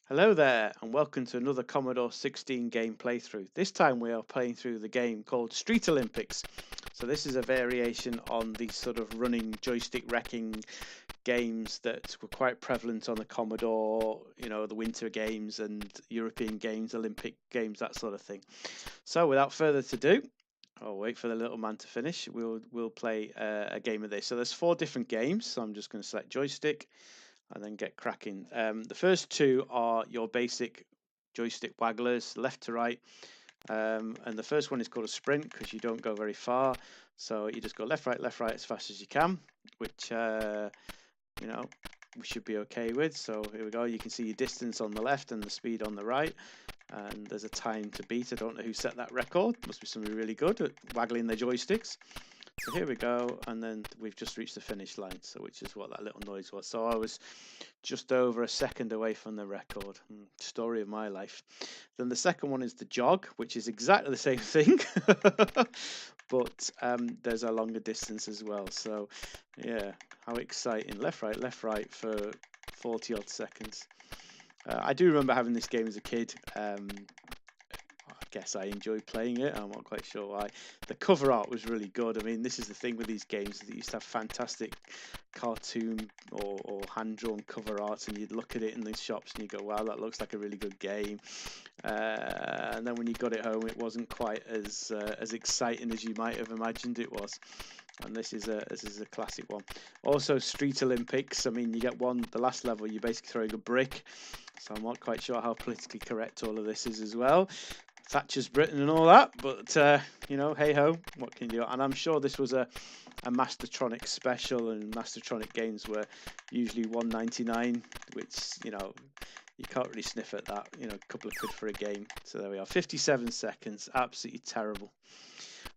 Hello there, and welcome to another Commodore 16 game playthrough. This time we are playing through the game called Street Olympics. So this is a variation on the sort of running joystick wrecking games that were quite prevalent on the Commodore, the Winter Games and European Games, Olympic Games, that sort of thing. So without further ado, I'll wait for the little man to finish. We'll play a game of this. So there's 4 different games. So I'm just going to select joystick and then get cracking. The first 2 are your basic joystick wagglers, left to right. And the first one is called a sprint because you don't go very far. So you just go left, right as fast as you can, which, we should be okay with. So here we go. You can see your distance on the left and the speed on the right. And there's a time to beat. I don't know who set that record. Must be somebody really good at waggling their joysticks. So here we go, and then we've just reached the finish line, so which is what that little noise was. So I was just over a second away from the record. Story of my life. Then the second one is the jog, which is exactly the same thing, but there's a longer distance as well. So yeah, how exciting. Left, right for 40 odd seconds. I do remember having this game as a kid. I guess I enjoyed playing it. I'm not quite sure why. The cover art was really good. I mean, this is the thing with these games, that used to have fantastic cartoon or hand-drawn cover art, and you'd look at it in the shops and you go, wow, that looks like a really good game. And then when you got it home, it wasn't quite as exciting as you might have imagined it was. And this is a classic one. Also, Street Olympics. I mean, you get the last level, you're basically throwing a brick. So I'm not quite sure how politically correct all of this is as well. Thatcher's Britain and all that, but hey ho, what can you do? And I'm sure this was a Mastertronic special, and Mastertronic games were usually $1.99, which you can't really sniff at that. A couple of quid for a game. So there we are, 57 seconds, absolutely terrible.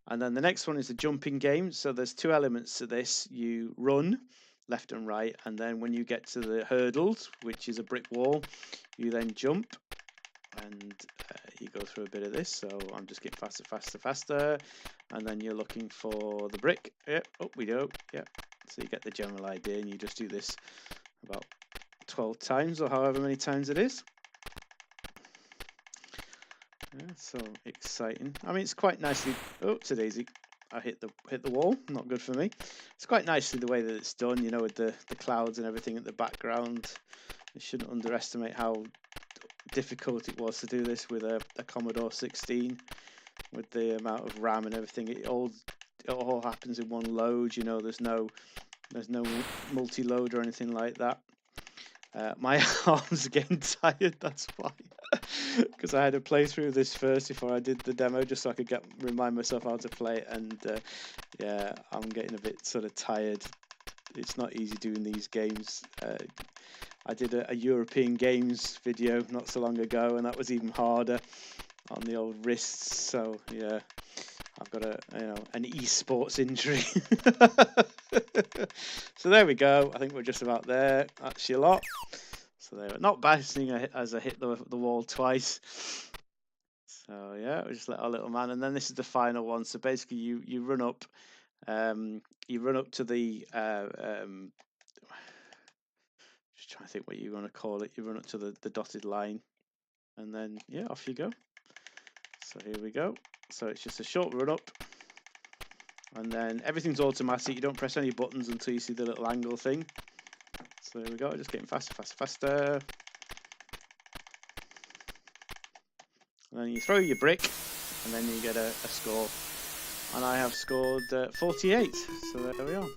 And then the next one is the jumping game. So there's 2 elements to this. You run left and right, and then when you get to the hurdles, which is a brick wall, you then jump. And you go through a bit of this, so I'm just getting faster, and then you're looking for the brick. Yep, oh, we go. Yep, so you get the general idea, and you just do this about 12 times or however many times it is. Yeah, so exciting. I mean, it's quite nicely. Oh, it's a daisy. I hit the wall. Not good for me. It's quite nicely the way that it's done. With the clouds and everything at the background. You shouldn't underestimate how difficult it was to do this with a Commodore 16, with the amount of RAM and everything. It all happens in one load. There's no multi-load or anything like that. My arms are getting tired. That's why, because I had to play through this first before I did the demo, just so I could remind myself how to play it. And yeah, I'm getting a bit sort of tired. It's not easy doing these games. I did a European Games video not so long ago, and that was even harder on the old wrists. So yeah, I've got an esports injury. So there we go. I think we're just about there. That's your lot. So they're not bad as I hit the wall twice. So yeah, we just let our little man, and then this is the final one. So basically, you run up, to the just trying to think what you want to call it. You run up to the dotted line, and then yeah, off you go. So here we go. So it's just a short run up, and then everything's automatic. You don't press any buttons until you see the little angle thing. So here we go. Just getting faster. And then you throw your brick, and then you get a score. And I have scored 48. So there we are.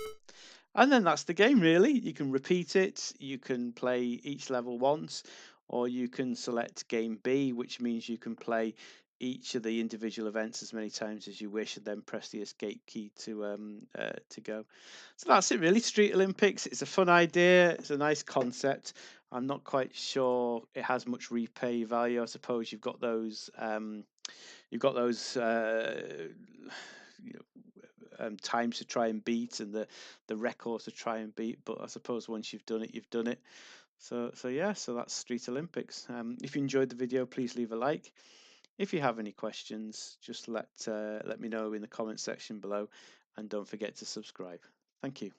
And then that's the game, really. You can repeat it. You can play each level once, or you can select game B, which means you can play each of the individual events as many times as you wish, and then press the escape key to go. So that's it, really. Street Olympics. It's a fun idea. It's a nice concept. I'm not quite sure it has much replay value. I suppose you've got those. Times to try and beat, and the records to try and beat. But I suppose once you've done it, you've done it. So yeah, so that's Street Olympics. If you enjoyed the video, please leave a like. If you have any questions, just let me know in the comment section below, and don't forget to subscribe. Thank you.